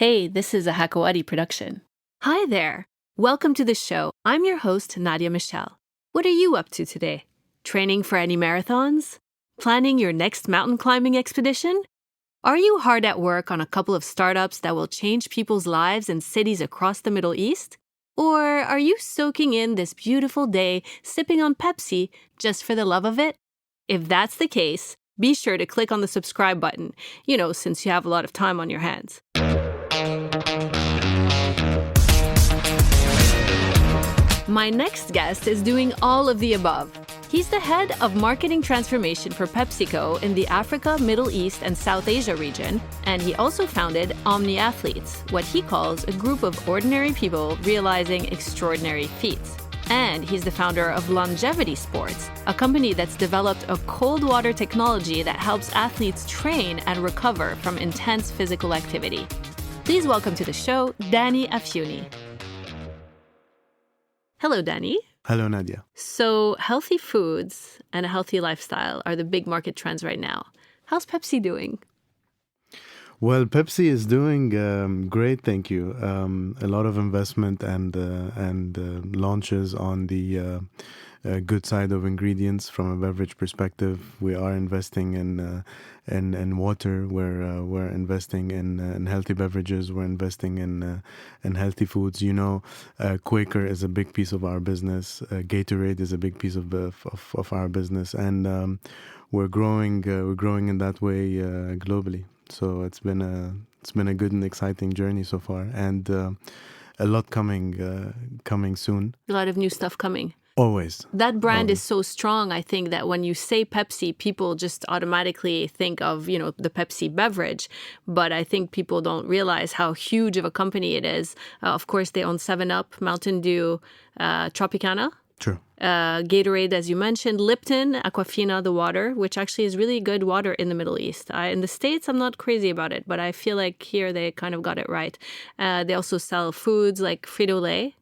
Hey, this is a Hakawati production. Hi there. Welcome to the show. I'm your host, Nadia Michelle. What are you up to today? Training for any marathons? Planning your next mountain climbing expedition? Are you hard at work on a couple of startups that will change people's lives in cities across the Middle East? Or are you soaking in this beautiful day, sipping on Pepsi just for the love of it? If that's the case, be sure to click on the subscribe button, since you have a lot of time on your hands. My next guest is doing all of the above. He's the head of marketing transformation for PepsiCo in the Africa, Middle East, and South Asia region, and he also founded Omni Athletes, what he calls a group of ordinary people realizing extraordinary feats. And he's the founder of Longevity Sports, a company that's developed a cold water technology that helps athletes train and recover from intense physical activity. Please welcome to the show, Dany Afiouni. Hello, Dany. Hello, Nadia. So healthy foods and a healthy lifestyle are the big market trends right now. How's Pepsi doing? Well, Pepsi is doing great, thank you. A lot of investment and launches on the good side of ingredients from a beverage perspective. We are investing in water. We're investing in healthy beverages. We're investing in healthy foods. Quaker is a big piece of our business. Gatorade is a big piece of our business, and we're growing. We're growing in that way globally. So it's been a good and exciting journey so far, and a lot coming soon. A lot of new stuff coming. Always. That brand is so strong, I think, that when you say Pepsi, people just automatically think of, the Pepsi beverage. But I think people don't realize how huge of a company it is. Of course, they own 7-Up, Mountain Dew, Tropicana. True. Gatorade, as you mentioned, Lipton, Aquafina, the water, which actually is really good water in the Middle East. In the States, I'm not crazy about it, but I feel like here they kind of got it right. They also sell foods like Frito-Lay.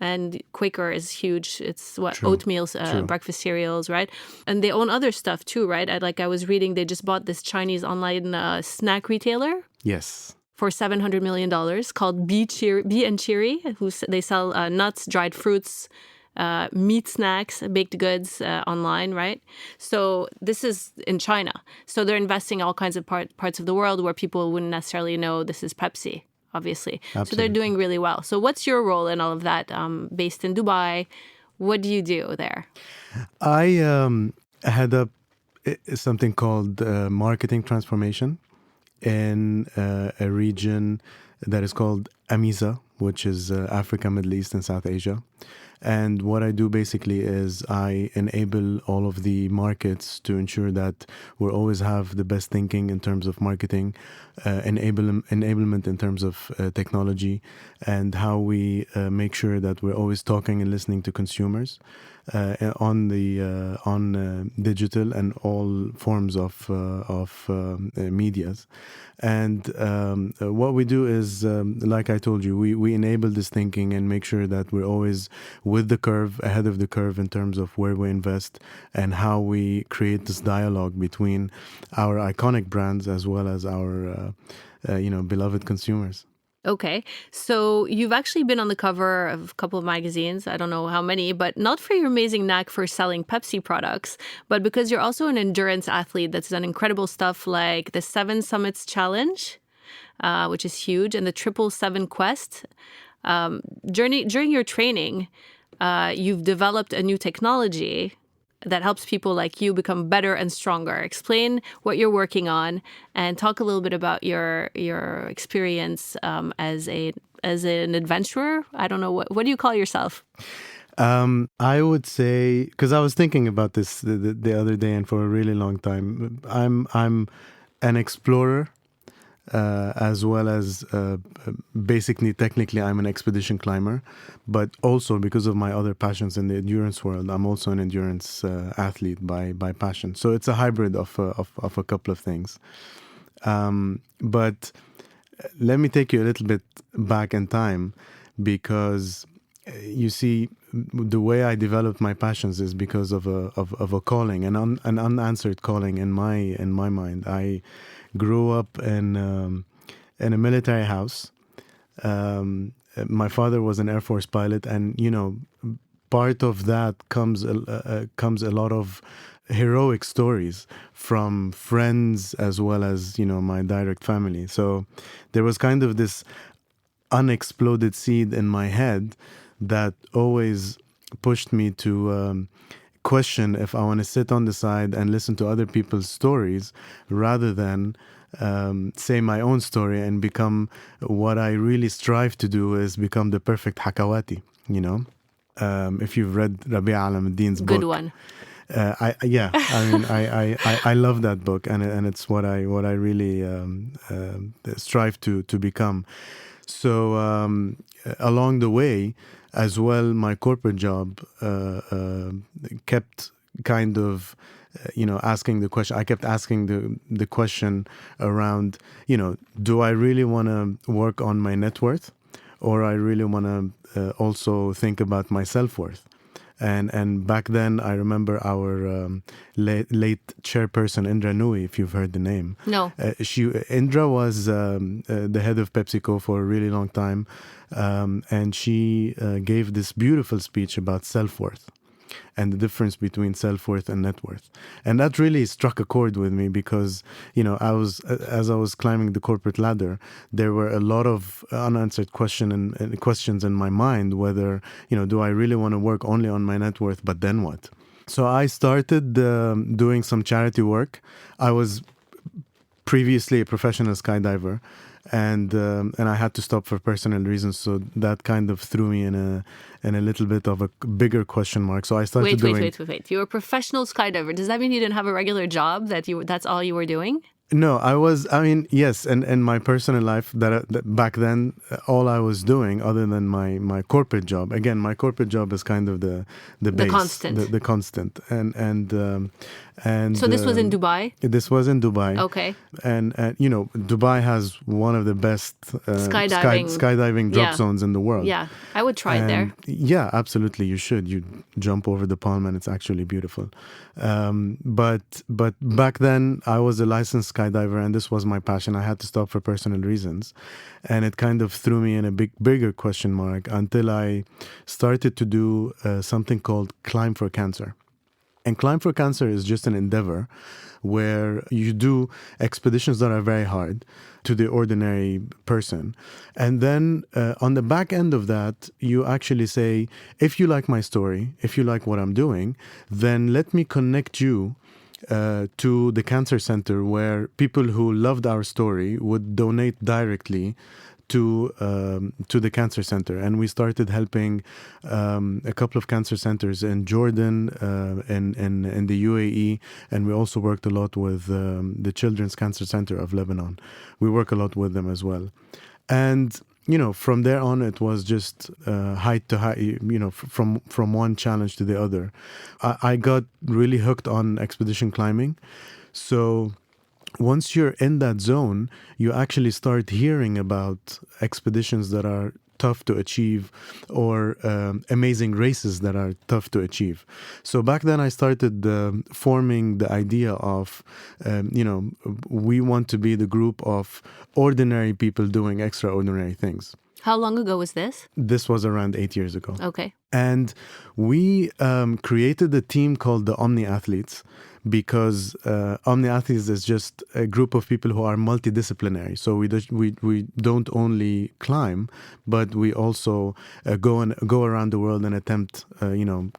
And Quaker is huge. It's True. Oatmeal, breakfast cereals, right? And they own other stuff too, right? I was reading they just bought this Chinese online snack retailer. Yes. For $700 million called Bee and Cheery. They sell nuts, dried fruits, meat snacks, baked goods online, right? So this is in China. So they're investing all kinds of parts of the world where people wouldn't necessarily know this is Pepsi. Obviously. Absolutely. So they're doing really well. So what's your role in all of that? Based in Dubai, what do you do there? I head up something called marketing transformation in a region that is called AMESA, which is Africa, Middle East, and South Asia. And what I do basically is I enable all of the markets to ensure that we always have the best thinking in terms of marketing, enablement in terms of technology, and how we make sure that we're always talking and listening to consumers on digital and all forms of medias. And what we do is, like I told you, we enable this thinking and make sure that we're always with the curve, ahead of the curve in terms of where we invest and how we create this dialogue between our iconic brands as well as our beloved consumers. Okay. So you've actually been on the cover of a couple of magazines. I don't know how many, but not for your amazing knack for selling Pepsi products, but because you're also an endurance athlete that's done incredible stuff like the 7 Summits Challenge, which is huge, and the 777 Quest. During your training, you've developed a new technology that helps people like you become better and stronger. Explain what you're working on and talk a little bit about your experience as an adventurer. I don't know, what do you call yourself? I would say, because I was thinking about this the other day and for a really long time, I'm an explorer. As well as basically, technically, I'm an expedition climber, but also because of my other passions in the endurance world, I'm also an endurance athlete by passion. So it's a hybrid of a couple of things. But let me take you a little bit back in time, because you see, the way I developed my passions is because of a calling, an unanswered calling in my mind. I grew up in in a military house. My father was an Air Force pilot, and part of that comes a lot of heroic stories from friends as well as my direct family. So there was kind of this unexploded seed in my head that always pushed me to question if I want to sit on the side and listen to other people's stories rather than say my own story and become what I really strive to do is become the perfect hakawati, if you've read Rabi' Alamuddin's book. Good one. I love that book, and it's what I really strive to become. So along the way, as well, my corporate job kept kind of asking the question. I kept asking the question around, do I really want to work on my net worth, or I really want to also think about my self-worth? And back then, I remember our late chairperson, Indra Nui, if you've heard the name. No. Indra was the head of PepsiCo for a really long time. And she gave this beautiful speech about self-worth and the difference between self-worth and net worth. And that really struck a chord with me because, as I was climbing the corporate ladder, there were a lot of unanswered questions in my mind, whether, do I really want to work only on my net worth, but then what? So I started doing some charity work. I was previously a professional skydiver, and I had to stop for personal reasons. So that kind of threw me in a little bit of a bigger question mark. So I started Wait. You were a professional skydiver. Does that mean you didn't have a regular job that's all you were doing? No, yes. And in my personal life, that back then, all I was doing other than my corporate job, again, my corporate job is kind of the base, constant. the constant. And so this was in Dubai? This was in Dubai. Okay. And Dubai has one of the best skydiving drop zones in the world. Yeah, I would try it there. Yeah, absolutely. You should. You jump over the palm and it's actually beautiful. But back then I was a licensed skydiver and this was my passion. I had to stop for personal reasons. And it kind of threw me in a bigger question mark until I started to do something called Climb for Cancer. And Climb for Cancer is just an endeavor where you do expeditions that are very hard to the ordinary person. And then on the back end of that, you actually say, if you like my story, if you like what I'm doing, then let me connect you to the cancer center where people who loved our story would donate directly to the cancer center. And we started helping a couple of cancer centers in Jordan, in the UAE, and we also worked a lot with the Children's Cancer Center of Lebanon. We work a lot with them as well. And from there on, it was just height to height, from one challenge to the other. I got really hooked on expedition climbing. So once you're in that zone, you actually start hearing about expeditions that are tough to achieve or amazing races that are tough to achieve. So back then I started forming the idea of, we want to be the group of ordinary people doing extraordinary things. How long ago was this? This was around 8 years ago. Okay. And we created a team called the Omni Athletes, because Omni Athletes is just a group of people who are multidisciplinary. So we don't only climb, but we also go around the world and attempt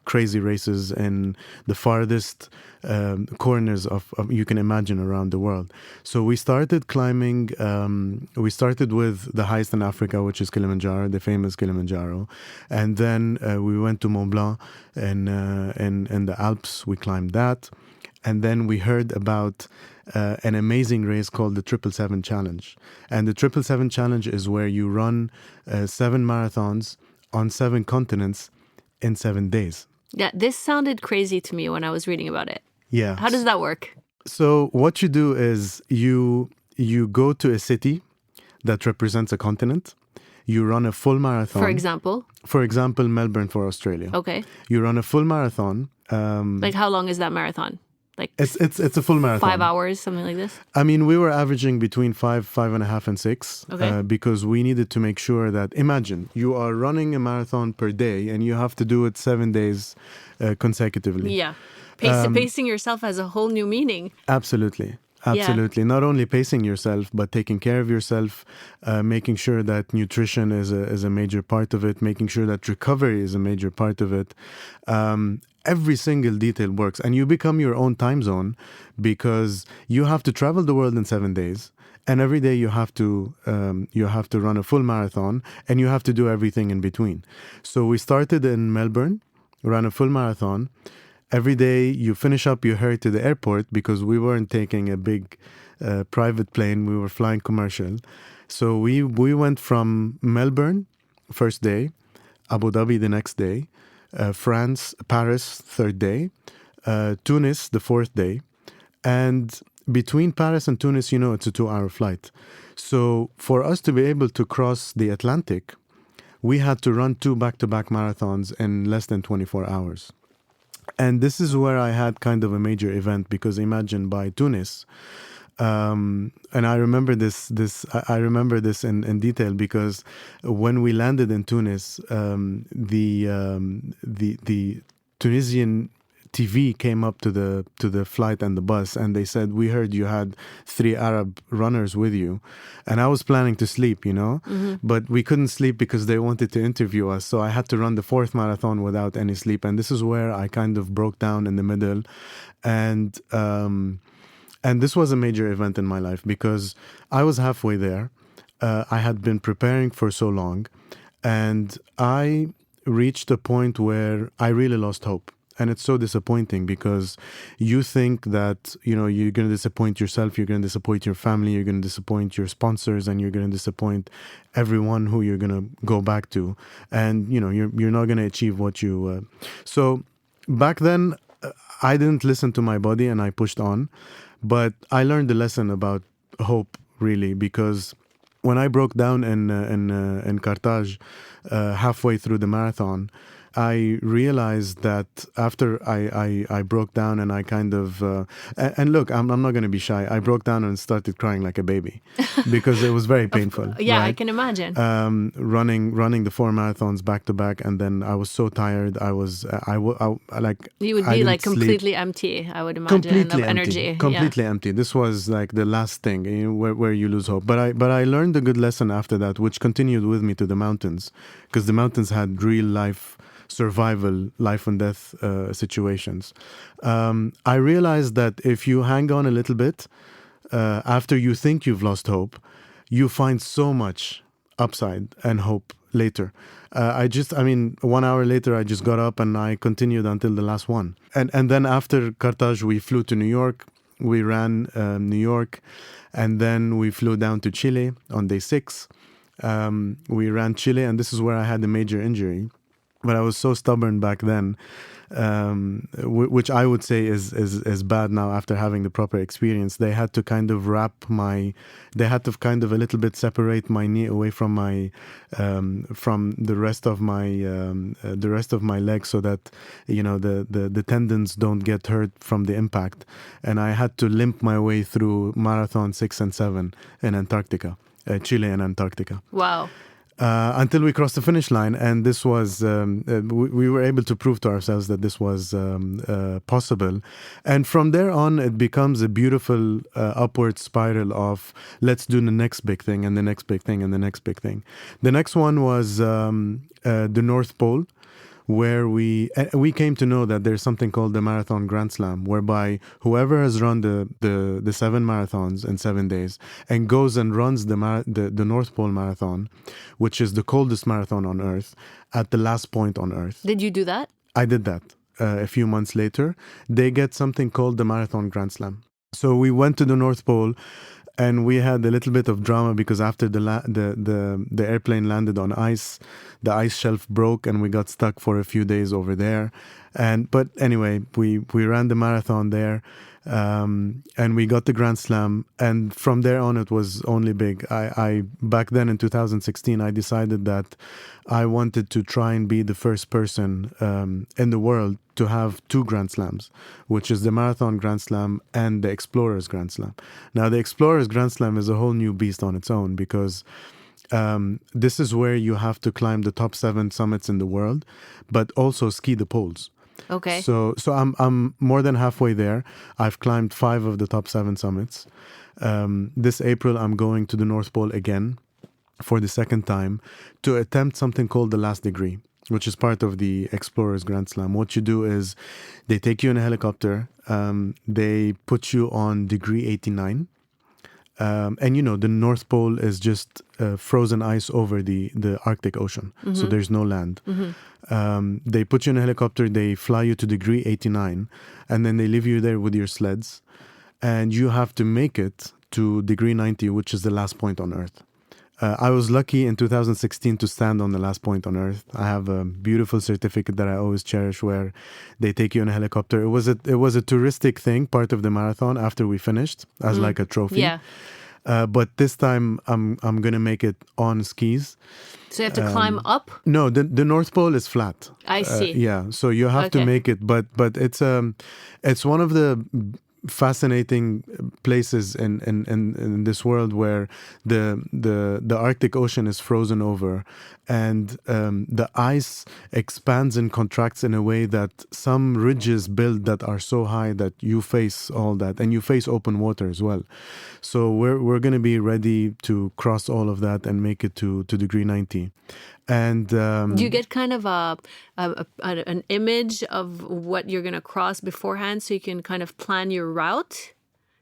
crazy races in the farthest corners of you can imagine around the world. So we started climbing. We started with the highest in Africa, which is Kilimanjaro, the famous Kilimanjaro, and then we went to Mont Blanc in the Alps. We climbed that. And then we heard about an amazing race called the 777 Challenge. And the 777 Challenge is where you run 7 marathons on 7 continents in 7 days. Yeah, this sounded crazy to me when I was reading about it. Yeah. How does that work? So what you do is you go to a city that represents a continent. You run a full marathon. For example, Melbourne for Australia. Okay. You run a full marathon. Like how long is that marathon? Like It's a full 5 hours, marathon. something like this? I mean, we were averaging between 5.5, and 6, Okay. because we needed to make sure that, imagine, you are running a marathon per day and you have to do it 7 days consecutively. Yeah. Pacing yourself has a whole new meaning. Absolutely. Yeah. Absolutely. Not only pacing yourself, but taking care of yourself, making sure that nutrition is a major part of it, making sure that recovery is a major part of it. Every single detail works, and you become your own time zone because you have to travel the world in 7 days. And every day you have to run a full marathon, and you have to do everything in between. So we started in Melbourne, ran a full marathon. Every day you finish up, you hurry to the airport because we weren't taking a big private plane. We were flying commercial. So we went from Melbourne, first day, Abu Dhabi the next day, Paris, third day, Tunis the fourth day. And between Paris and Tunis, it's a 2-hour flight. So for us to be able to cross the Atlantic, we had to run 2 back-to-back marathons in less than 24 hours. And this is where I had kind of a major event, because imagine, by Tunis, and I remember I remember this in detail, because when we landed in Tunis, the Tunisian TV came up to the flight and the bus, and they said, "We heard you had 3 Arab runners with you," and I was planning to sleep, but we couldn't sleep because they wanted to interview us. So I had to run the 4th marathon without any sleep, and this is where I kind of broke down in the middle, and this was a major event in my life because I was halfway there. I had been preparing for so long, and I reached a point where I really lost hope. And it's so disappointing because you think that, you're going to disappoint yourself, you're going to disappoint your family, you're going to disappoint your sponsors, and you're going to disappoint everyone who you're going to go back to. And, you're not going to achieve what you... So back then, I didn't listen to my body and I pushed on. But I learned the lesson about hope, really, because when I broke down in Carthage, halfway through the marathon, I realized that after I broke down and I kind of and look, I'm not going to be shy. I broke down and started crying like a baby because it was very painful. Yeah, right? I can imagine. Running the 4 marathons back to back, and then I was so tired. I like You would I be didn't like sleep. completely empty, I would imagine, Completely of empty. energy. Completely empty. This was like the last thing, where you lose hope. But I learned a good lesson after that, which continued with me to the mountains, because the mountains had real life survival, life and death situations. I realized that if you hang on a little bit, after you think you've lost hope, you find so much upside and hope later. 1 hour later, I just got up and I continued until the last one. And then after Carthage, we flew to New York. We ran New York, and then we flew down to Chile on day 6. We ran Chile, and this is where I had a major injury. But I was so stubborn back then, which I would say is bad now after having the proper experience. They had to kind of they had to kind of a little bit separate my knee away from from the rest of my leg, so that the tendons don't get hurt from the impact. And I had to limp my way through marathon 6 and 7 in Antarctica, Chile and Antarctica. Wow. Until we crossed the finish line, and this was we were able to prove to ourselves that this was possible. And from there on, it becomes a beautiful upward spiral of let's do the next big thing and the next big thing and the next big thing. The next one was the North Pole, where we came to know that there's something called the Marathon Grand Slam, whereby whoever has run the 7 marathons in 7 days and goes and runs the North Pole Marathon, which is the coldest marathon on Earth, at the last point on Earth. Did you do that? I did that a few months later. They get something called the Marathon Grand Slam. So we went to the North Pole, and we had a little bit of drama because after the airplane landed on ice, the ice shelf broke and we got stuck for a few days over there. But anyway, we ran the marathon there. And we got the Grand Slam. And from there on, it was only big. I back then in 2016, I decided that I wanted to try and be the first person in the world to have two Grand Slams, which is the Marathon Grand Slam and the Explorers Grand Slam. Now, the Explorers Grand Slam is a whole new beast on its own because this is where you have to climb the top 7 summits in the world, but also ski the poles. Okay. So I'm more than halfway there. I've climbed 5 of the top 7 summits. This April, I'm going to the North Pole again for the second time to attempt something called the last degree, which is part of the Explorers Grand Slam. What you do is they take you in a helicopter. They put you on degree 89. And the North Pole is just frozen ice over the Arctic Ocean. So there's no land. They put you in a helicopter, they fly you to degree 89, and then they leave you there with your sleds. And you have to make it to degree 90, which is the last point on Earth. I was lucky in 2016 to stand on the last point on Earth. I have a beautiful certificate that I always cherish where they take you in a helicopter. It was a touristic thing, part of the marathon after we finished as like a trophy. Yeah. But this time I'm going to make it on skis. So you have to climb up? No, the North Pole is flat. I see. Yeah, so you have to make it, but it's one of the fascinating places in this world where the Arctic Ocean is frozen over, and the ice expands and contracts in a way that some ridges build that are so high that you face all that, and you face open water as well. So we're going to be ready to cross all of that and make it to degree 90. And do you get kind of an image of what you're going to cross beforehand, so you can kind of plan your route,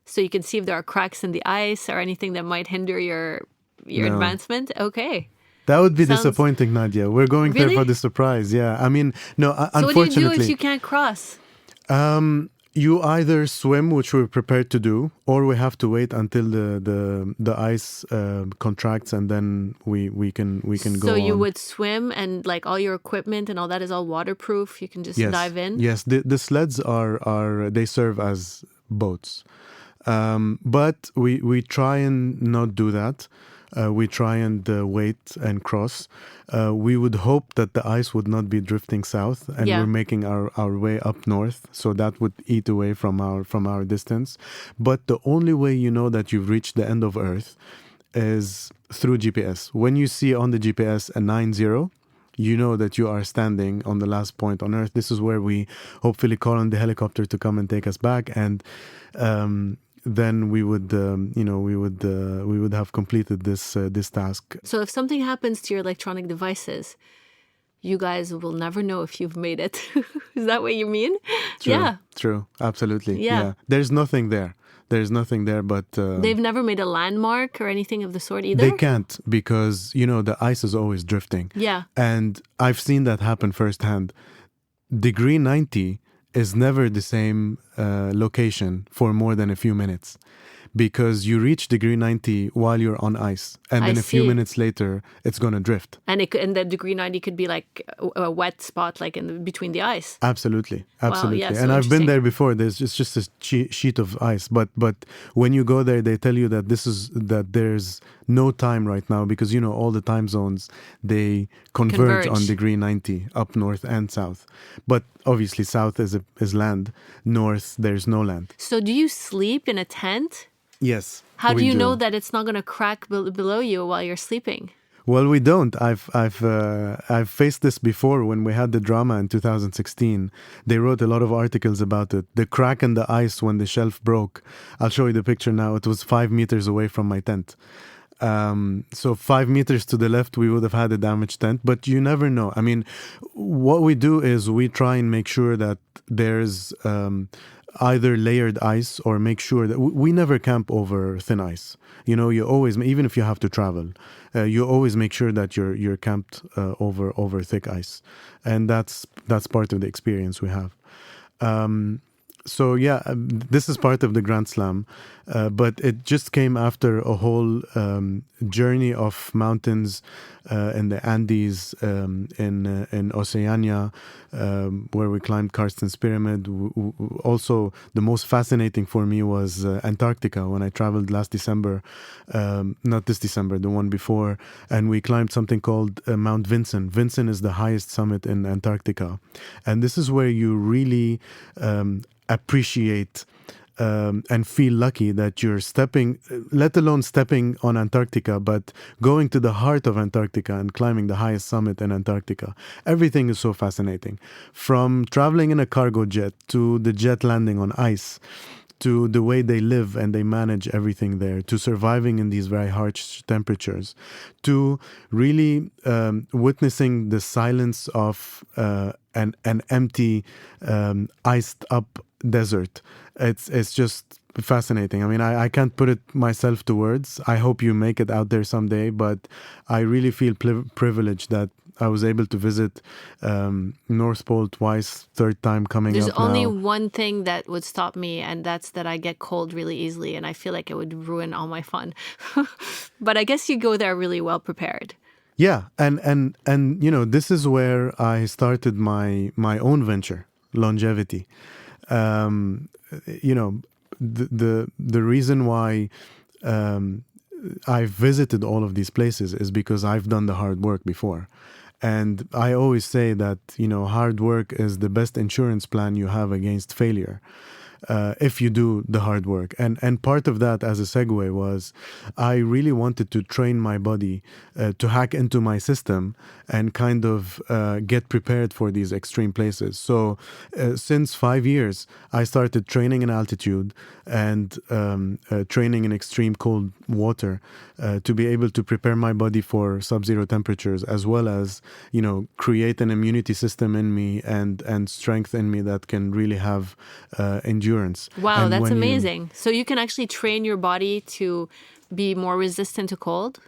so you can see if there are cracks in the ice or anything that might hinder your advancement? Okay. That would be disappointing, Nadia. We're going there Really? for the surprise. Yeah, I mean, no, So unfortunately. what do you do if you can't cross? You either swim, which we're prepared to do, or we have to wait until the ice contracts, and then we can go So you on. would swim, and like all your equipment and all that is all waterproof. You can just dive in. Yes, the sleds are they serve as boats, but we try and not do that. We try and wait and cross. We would hope that the ice would not be drifting south, and we're making our way up north, so that would eat away from our distance. But the only way you know that you've reached the end of Earth is through GPS. When you see on the GPS a 90, you know that you are standing on the last point on Earth. This is where we hopefully call on the helicopter to come and take us back, and then we would have completed this task. So if something happens to your electronic devices, you guys will never know if you've made it. Is that what you mean? True, absolutely. Yeah. There's nothing there. But They've never made a landmark or anything of the sort either? They can't, because the ice is always drifting. Yeah. And I've seen that happen firsthand. Degree 90 is never the same location for more than a few minutes, because you reach degree 90 while you're on ice, and then a few minutes later it's going to drift. And the degree 90 could be like a wet spot, like between the ice. Absolutely. Wow, yeah, so and I've been there before. There's just a sheet of ice, but when you go there, they tell you that there's no time right now, because all the time zones, they converge on degree 90 up north and south. But obviously south is land, north there's no land. So do you sleep in a tent? Yes. How do you know that it's not going to crack below you while you're sleeping? Well, we don't. I've faced this before when we had the drama in 2016. They wrote a lot of articles about it. The crack in the ice when the shelf broke. I'll show you the picture now. It was 5 meters away from my tent. So 5 meters to the left, we would have had a damaged tent, but you never know. I mean, what we do is we try and make sure that there's either layered ice, or make sure that we never camp over thin ice. You always, even if you have to travel, you always make sure that you're camped over thick ice, and that's part of the experience we have. So yeah, this is part of the Grand Slam, but it just came after a whole journey of mountains in the Andes, in Oceania, where we climbed Karsten's Pyramid. Also, the most fascinating for me was Antarctica when I traveled last December, not this December, the one before, and we climbed something called Mount Vinson. Vinson is the highest summit in Antarctica, and this is where you really appreciate and feel lucky that you're stepping, let alone stepping on Antarctica, but going to the heart of Antarctica and climbing the highest summit in Antarctica. Everything is so fascinating. From traveling in a cargo jet to the jet landing on ice, to the way they live and they manage everything there, to surviving in these very harsh temperatures, to really witnessing the silence of an empty, iced up desert. It's just fascinating. I mean, I can't put it myself to words. I hope you make it out there someday, but I really feel privileged that I was able to visit North Pole twice, third time coming There's up only now. one thing that would stop me, and that's that I get cold really easily, and I feel like it would ruin all my fun. But I guess you go there really well prepared. Yeah, and you know, this is where I started my own venture, longevity. Um, you know, the reason why I've visited all of these places is because I've done the hard work before. And I always say that, you know, hard work is the best insurance plan you have against failure. If you do the hard work. And part of that, as a segue, was I really wanted to train my body to hack into my system and kind of get prepared for these extreme places. So since 5 years, I started training in altitude and training in extreme cold water to be able to prepare my body for sub-zero temperatures, as well as, you know, create an immunity system in me and strength in me that can really have endurance. Wow, And that's when you, amazing. So you can actually train your body to be more resistant to cold?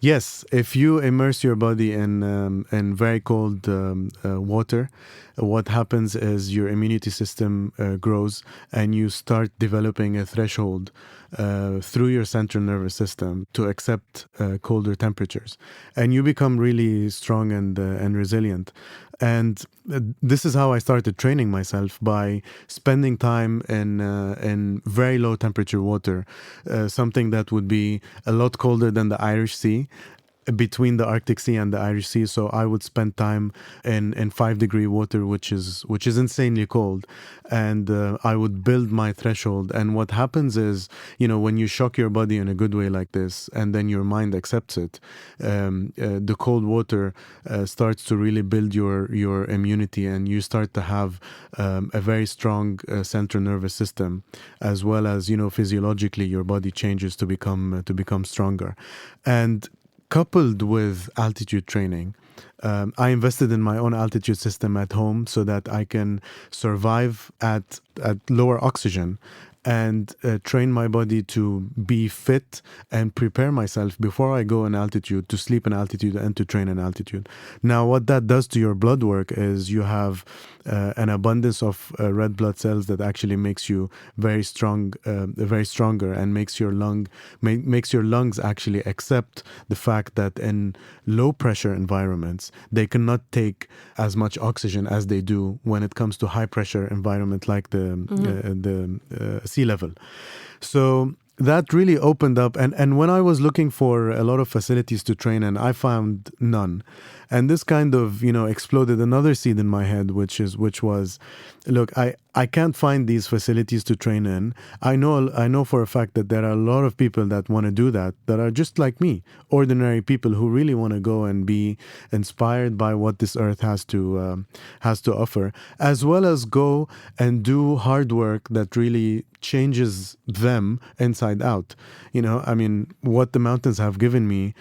yes, if you immerse your body in very cold water, what happens is your immunity system grows and you start developing a threshold through your central nervous system to accept colder temperatures, and you become really strong and resilient. And this is how I started training myself, by spending time in very low temperature water, something that would be a lot colder than the Irish Sea, between the Arctic Sea and the Irish Sea. So I would spend time in 5-degree water, which is insanely cold, and I would build my threshold. And what happens is, you know, when you shock your body in a good way like this, and then your mind accepts it, the cold water starts to really build your immunity, and you start to have a very strong central nervous system, as well as, you know, physiologically your body changes to become stronger. And coupled with altitude training, I invested in my own altitude system at home so that I can survive at lower oxygen and train my body to be fit and prepare myself before I go in altitude, to sleep in altitude and to train in altitude. Now, what that does to your blood work is you have an abundance of red blood cells that actually makes you very strong, very stronger, and makes your lungs actually accept the fact that in low pressure environments they cannot take as much oxygen as they do when it comes to high pressure environment like the sea level. So that really opened up, and when I was looking for a lot of facilities to train in, I found none. And this kind of, you know, exploded another seed in my head, which was, look, I can't find these facilities to train in. I know for a fact that there are a lot of people that want to do that are just like me, ordinary people who really want to go and be inspired by what this earth has to offer, as well as go and do hard work that really changes them inside out. You know, I mean, what the mountains have given me,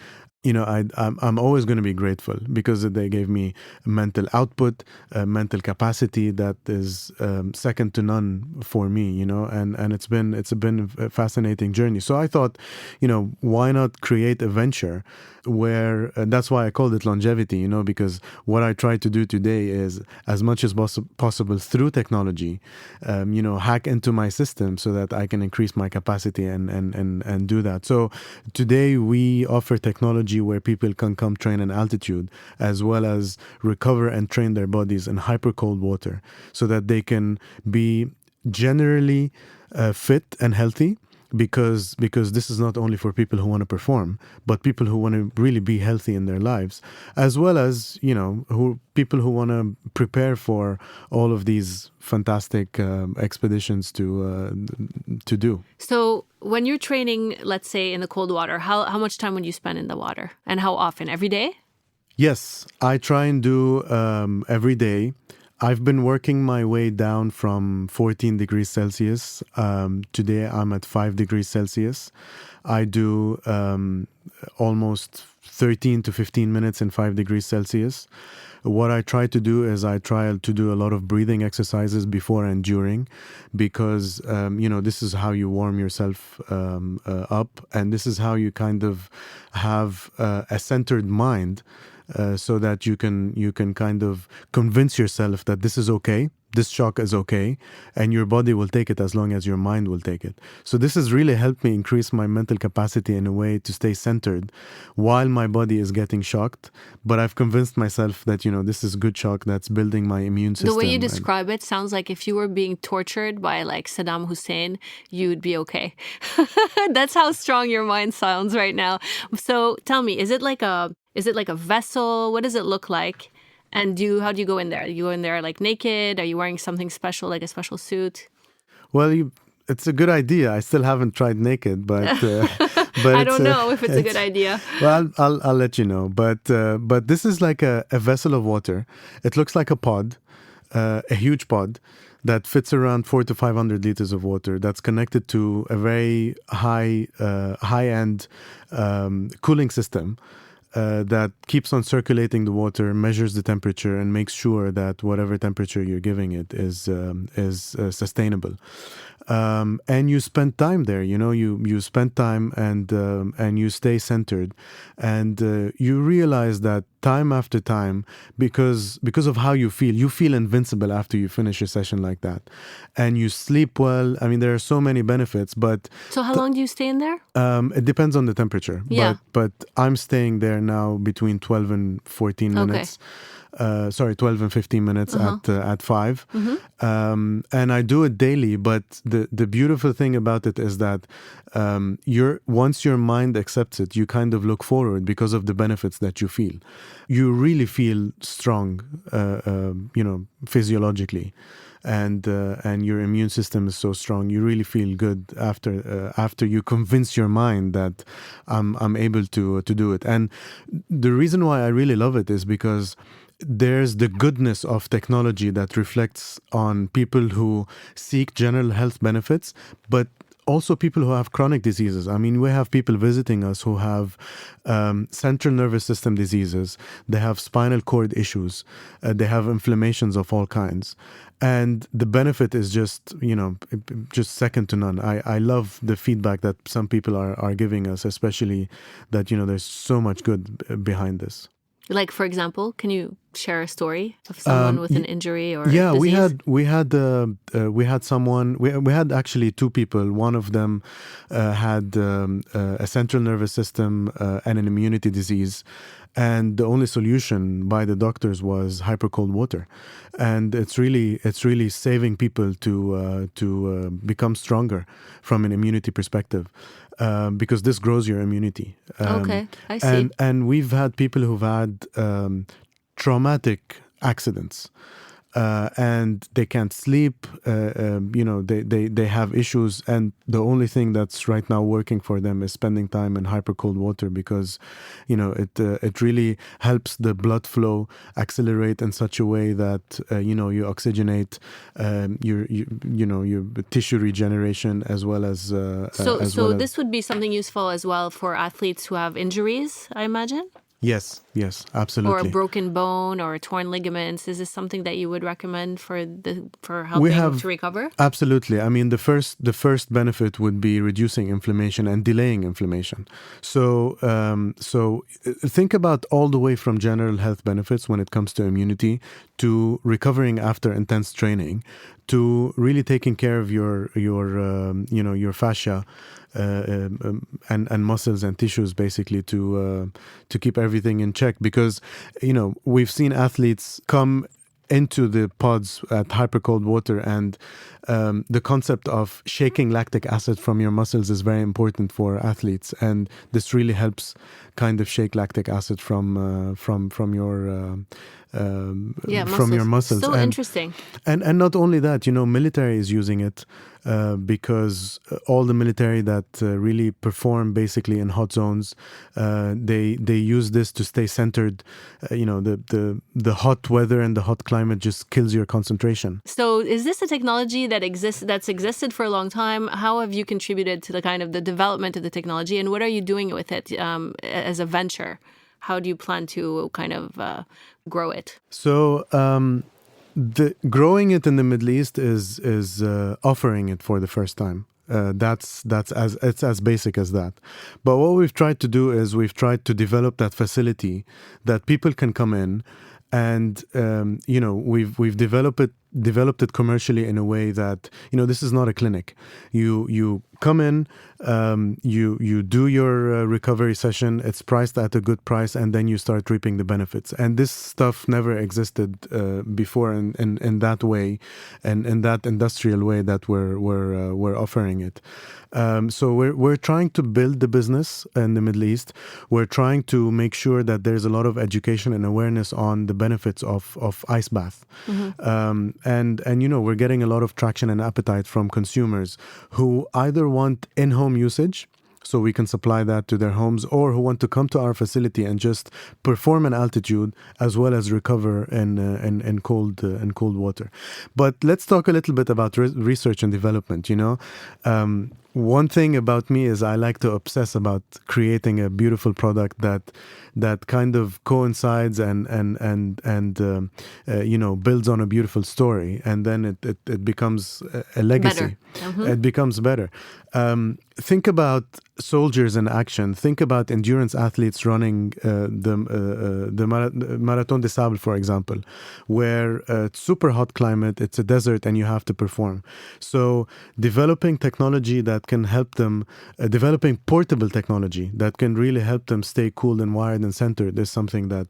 I'm always going to be grateful because they gave me mental output, mental capacity that is second to none for me, and it's been a fascinating journey. So I thought, why not create a venture where that's why I called it longevity, because what I try to do today is as much as possible through technology, hack into my system so that I can increase my capacity and do that. So today we offer technology where people can come train in altitude as well as recover and train their bodies in hyper cold water so that they can be generally fit and healthy because this is not only for people who want to perform but people who want to really be healthy in their lives as well as people who want to prepare for all of these fantastic expeditions to do. So when you're training, let's say in the cold water, how much time would you spend in the water and how often? Every day? Yes, I try and do every day. I've been working my way down from 14 degrees Celsius. Today I'm at 5 degrees Celsius. I do almost 13 to 15 minutes in 5 degrees Celsius. What I try to do is I try to do a lot of breathing exercises before and during because, this is how you warm yourself up. And this is how you kind of have a centered mind so that you can kind of convince yourself that this is okay. This shock is okay, and your body will take it as long as your mind will take it. So this has really helped me increase my mental capacity in a way to stay centered while my body is getting shocked. But I've convinced myself that, this is good shock that's building my immune system. The way you describe it sounds like if you were being tortured by like Saddam Hussein, you'd be okay. That's how strong your mind sounds right now. So tell me, is it like a vessel? What does it look like? And how do you go in there? You go in there like naked? Are you wearing something special, like a special suit? Well, it's a good idea. I still haven't tried naked, but but I don't know if it's a good idea. Well, I'll let you know. But this is like a vessel of water. It looks like a pod, a huge pod that fits around 400 to 500 liters of water. That's connected to a very high-end cooling system. That keeps on circulating the water, measures the temperature, and makes sure that whatever temperature you're giving it is sustainable. And you spend time there. You spend time and you stay centered, and you realize that time after time, because of how you feel invincible after you finish a session like that, and you sleep well. I mean, there are so many benefits, but so how long do you stay in there? It depends on the temperature. Yeah. But I'm staying there now between 12 and 14 minutes. 12 and 15 minutes at 5. Mm-hmm. And I do it daily. But the beautiful thing about it is that once your mind accepts it, you kind of look forward because of the benefits that you feel. You really feel strong, physiologically. And your immune system is so strong. You really feel good after you convince your mind that I'm able to do it. And the reason why I really love it is because there's the goodness of technology that reflects on people who seek general health benefits, but also people who have chronic diseases. I mean, we have people visiting us who have central nervous system diseases. They have spinal cord issues. They have inflammations of all kinds. And the benefit is just second to none. I love the feedback that some people are giving us, especially that, there's so much good behind this. Like, for example, can you share a story of someone with an injury or yeah, disease? we had someone. We had actually two people. One of them had a central nervous system and an immunity disease, and the only solution by the doctors was hyper cold water, and it's really saving people to become stronger from an immunity perspective. Because this grows your immunity. Okay, I see. And we've had people who've had traumatic accidents. and they can't sleep. They have issues, and the only thing that's right now working for them is spending time in hyper cold water, because it really helps the blood flow accelerate in such a way that you oxygenate your tissue regeneration, as well as So this would be something useful as well for athletes who have injuries, I imagine? Yes, Or a absolutely. broken bone or torn ligaments. Is this something that you would recommend for We helping have to recover? Absolutely. I mean, the first benefit would be reducing inflammation and delaying inflammation. So think about all the way from general health benefits when it comes to immunity, to recovering after intense training, to really taking care of your fascia, and muscles and tissues, basically, to keep everything in check. Because we've seen athletes come into the pods at hypercold water, and the concept of shaking lactic acid from your muscles is very important for athletes, and this really helps kind of shake lactic acid from your muscles. So interesting. And not only that, military is using it, because all the military that really perform basically in hot zones, they use this to stay centered. The hot weather and the hot climate just kills your concentration. So is this a technology that's existed for a long time? How have you contributed to the development of the technology, and what are you doing with it as a venture? How do you plan to kind of grow it? So the growing it in the Middle East is offering it for the first time. It's as basic as that. But what we've tried to do is we've tried to develop that facility that people can come in, and we've developed it commercially in a way that this is not a clinic. You come in, you do your recovery session. It's priced at a good price, and then you start reaping the benefits. And this stuff never existed before in that way, and in that industrial way that we're offering it. So we're trying to build the business in the Middle East. We're trying to make sure that there's a lot of education and awareness on the benefits of ice bath. Mm-hmm. And we're getting a lot of traction and appetite from consumers who either want in-home usage, so we can supply that to their homes, or who want to come to our facility and just perform in altitude as well as recover in cold water. But let's talk a little bit about research and development. One thing about me is I like to obsess about creating a beautiful product that kind of coincides and builds on a beautiful story, and then it becomes a legacy. Better. Mm-hmm. It becomes better. Think about soldiers in action. Think about endurance athletes running the Marathon des Sables, for example, where it's super hot climate, it's a desert, and you have to perform. So developing technology that can help them, developing portable technology that can really help them stay cool and wired and centered is something that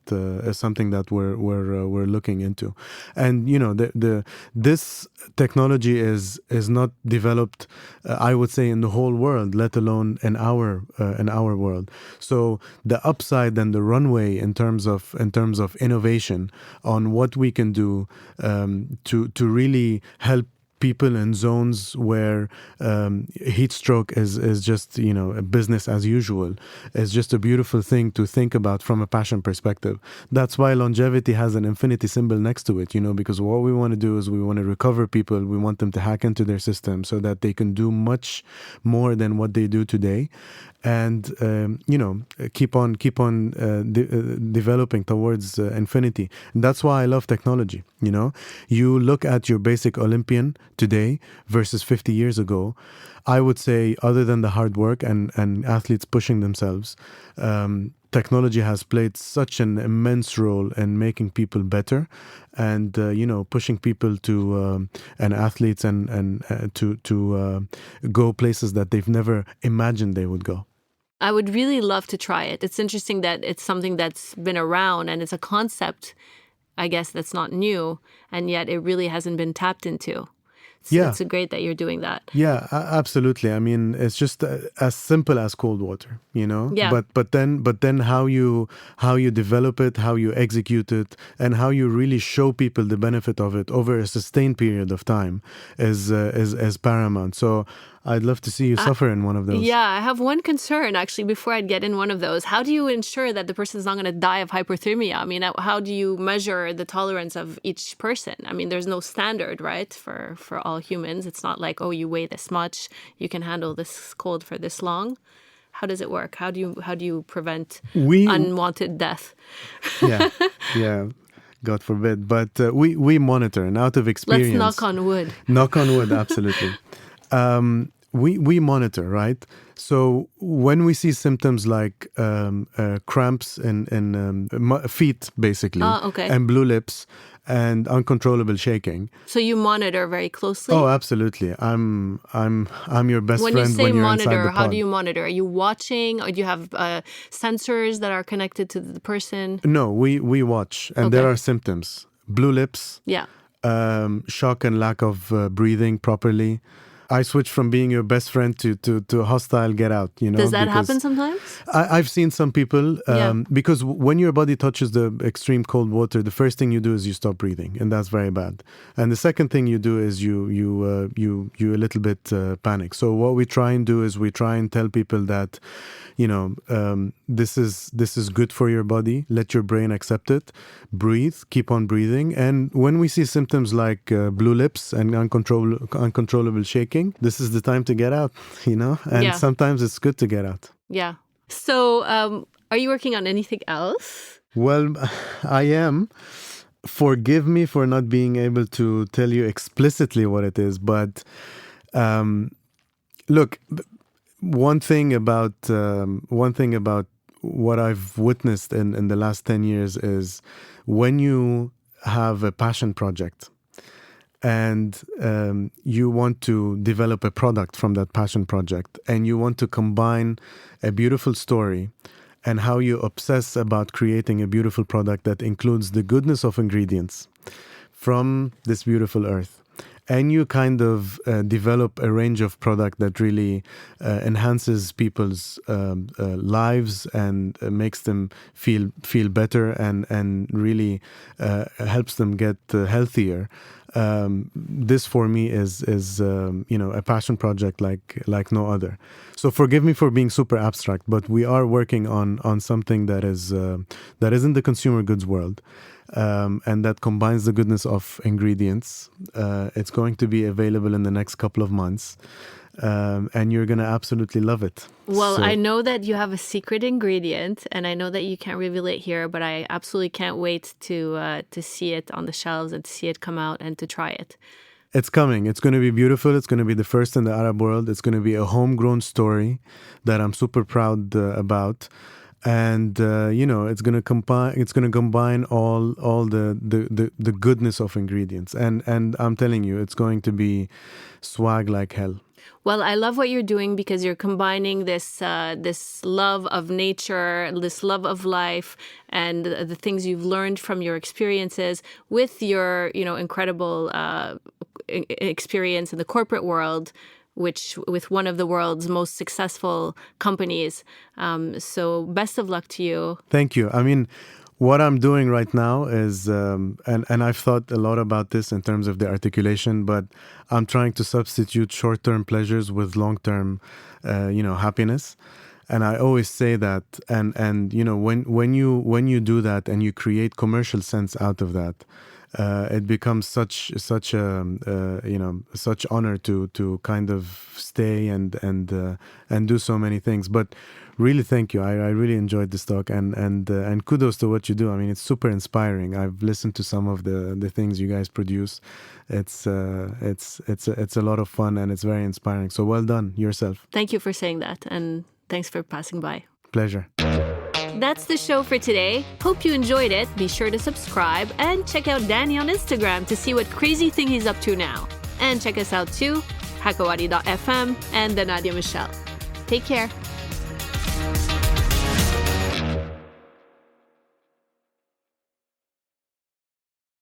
we're looking into. And this technology is not developed, I would say, in the whole world, let alone in our world. So the upside and the runway in terms of innovation on what we can do to really help people in zones where heat stroke is just a business as usual. It's just a beautiful thing to think about from a passion perspective. That's why longevity has an infinity symbol next to it, because what we want to do is we want to recover people. We want them to hack into their system so that they can do much more than what they do today, and keep on developing towards infinity. And that's why I love technology. You look at your basic Olympian today versus 50 years ago. I would say, other than the hard work and athletes pushing themselves, technology has played such an immense role in making people better, and pushing people to and athletes and to go places that they've never imagined they would go. I would really love to try it. It's interesting that it's something that's been around, and it's a concept, I guess, that's not new, and yet it really hasn't been tapped into. Yeah. It's great that you're doing that. Yeah, absolutely. I mean, it's just as simple as cold water, you know. Yeah. But then how you develop it, how you execute it, and how you really show people the benefit of it over a sustained period of time is paramount. So I'd love to see you suffer in one of those. Yeah, I have one concern actually before I'd get in one of those. How do you ensure that the person's not going to die of hypothermia? I mean, how do you measure the tolerance of each person? I mean, there's no standard, right, for all humans. It's not like, oh, you weigh this much, you can handle this cold for this long. How does it work? How do you prevent unwanted death? Yeah, yeah. God forbid. But we monitor, and out of experience. Let's knock on wood. Knock on wood, absolutely. We monitor, right? So when we see symptoms like cramps in feet, basically, okay. and blue lips and uncontrollable shaking. So you monitor very closely? Oh, absolutely. I'm your best when friend you say when you're monitor, inside the how pod. do you monitor? Are you watching, or do you have sensors that are connected to the person? No, we watch, and there are symptoms: blue lips, Yeah, shock and lack of breathing properly. I switched from being your best friend to hostile get out, you know. Does that happen sometimes? I've seen some people, because when your body touches the extreme cold water, the first thing you do is you stop breathing, and that's very bad. And the second thing you do is you a little bit panic. So what we try and do is we try and tell people that, you know, this is good for your body. Let your brain accept it. Breathe, keep on breathing. And when we see symptoms like blue lips and uncontrollable shaking, this is the time to get out, you know? And sometimes it's good to get out. Yeah. So are you working on anything else? Well, I am. Forgive me for not being able to tell you explicitly what it is, but look, one thing about what I've witnessed in the last 10 years is when you have a passion project and you want to develop a product from that passion project, and you want to combine a beautiful story and how you obsess about creating a beautiful product that includes the goodness of ingredients from this beautiful earth, and you kind of develop a range of product that really enhances people's lives and makes them feel better and really helps them get healthier. This for me is a passion project like no other. So forgive me for being super abstract, but we are working on something that is in the consumer goods world. And that combines the goodness of ingredients. It's going to be available in the next couple of months, and you're going to absolutely love it. Well, I know that you have a secret ingredient, and I know that you can't reveal it here, but I absolutely can't wait to see it on the shelves and to see it come out and to try it. It's coming. It's going to be beautiful. It's going to be the first in the Arab world. It's going to be a homegrown story that I'm super proud about. And it's going to combine all the goodness of ingredients, and I'm telling you, it's going to be swag like hell. Well, I love what you're doing because you're combining this love of nature, this love of life, and the things you've learned from your experiences with your incredible experience in the corporate world, which with one of the world's most successful companies. So best of luck to you. Thank you. I mean, what I'm doing right now is, and I've thought a lot about this in terms of the articulation, but I'm trying to substitute short-term pleasures with long-term, happiness. And I always say that, and when you do that and you create commercial sense out of that, it becomes such honor to kind of stay and do so many things. But really, thank you. I really enjoyed this talk, and kudos to what you do. I mean, it's super inspiring. I've listened to some of the things you guys produce. It's a lot of fun, and it's very inspiring. So well done yourself. Thank you for saying that, and thanks for passing by. Pleasure. That's the show for today. Hope you enjoyed it. Be sure to subscribe and check out Dany on Instagram to see what crazy thing he's up to now. And check us out too, hakawadi.fm and the Nadia Michelle. Take care.